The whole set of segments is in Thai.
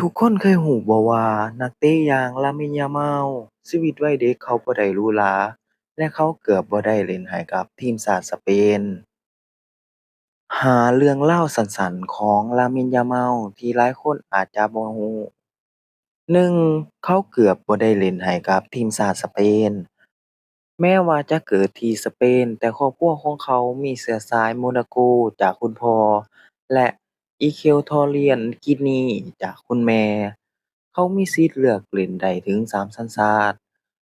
ทุกคนเคยรู้บ่ว่านักเตะอย่าง Lamine Yamal ชีวิตวัยเด็กเขาบ่ได้หรูหราและเขาเกือบบ่ได้เล่นให้กับทีมชาติสเปนหาเรื่องราวสั้นๆของ Lamine Yamal ที่หลายคนอาจจะบ่รู้ 1. เขาเกือบบ่ได้เล่นให้กับทีมชาติสเปนแม้ว่าจะเกิดที่สเปนแต่ครอบครัวของเขามีเชื้อสายโมนาโกจากคุณพ่อและ Equatorial Guinea จากคุณแม่เขามีสิทธิ์เลือกเล่นได้ถึง3สัญชาติ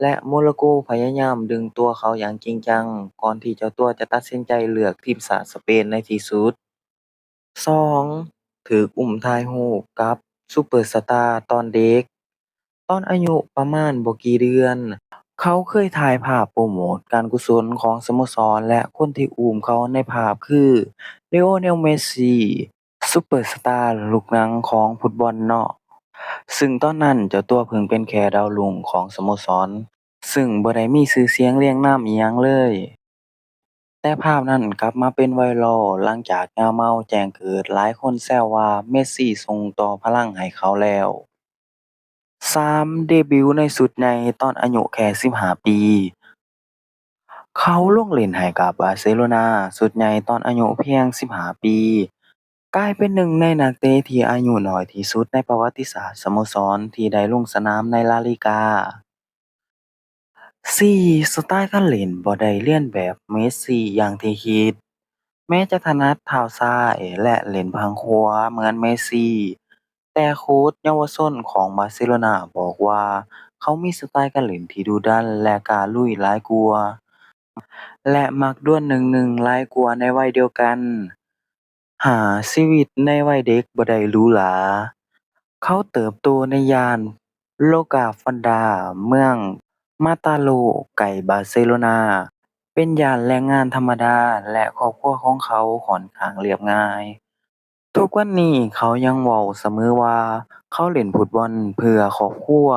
และโมนาโกพยายามดึงตัวเขาอย่างจริงจังก่อนที่เจ้าตัวจะตัดสินใจเลือกทีมชาติสเปนในที่สุด 2. ถูกอุ้มถ่ายรูปกับซุปเปอร์สตาร์ตอนเด็ก ตอนอายุประมาณบ่กี่เดือน เขาเคยถ่ายภาพโปรโมตการกุศลของสโมสรและคนที่อุ้มเขาในภาพคือ Lionel Messi ซุปเปอร์สตาร์ลูกหนังของฟุตบอลเนาะซึ่งตอนนั้นเจ้าตัวเพิ่งเป็นแค่ดาวรุ่งของสโมสรซึ่งบ่ได้มีชื่อเสียงเรียงนามอิหยังเลย แต่ภาพนั้นกลับมาเป็นไวรัลหลังจากยาเมาแจ้งเกิดหลายคนแซวว่าเมสซี่ส่งต่อพลังให้เขาแล้ว 3. เดบิวต์ในชุดใหญ่ตอนอายุแค่15ปีเขาลงเล่นให้กับบาร์เซโลนาชุดใหญ่ตอนอายุเพียง15ปีกลายเป็นหนึ่งในนักเตะที่อายุน้อยที่สุดในประวัติศาสตร์สโมสรที่ได้ลงสนามในลาลิกา 4. สไตล์การเล่นบ่ได้เลียนแบบเมสซี่อย่างที่คิด แม้จะถนัดเท้าซ้ายและเล่นทางขวาเหมือนเมสซี่แต่โค้ชเยาวชนของบาร์เซโลนาบอกว่าเขามีสไตล์การเล่นที่ดุดันและกล้าลุยหลายกว่าและมักดวล1-1หลายกว่าในวัยเดียวกัน ชีวิตในวัยเด็กบ่ได้หรูหราเขาเติบโตในย่านโลกาฟอนดาเมืองมาตาโลใกล้บาร์เซโลนา เป็นย่านแรงงานธรรมดาและครอบครัวของเขาค่อนข้างเรียบง่าย ทุกวันนี้เขายังเว้าเสมอว่าเขาเล่นฟุตบอลเพื่อครอบครัว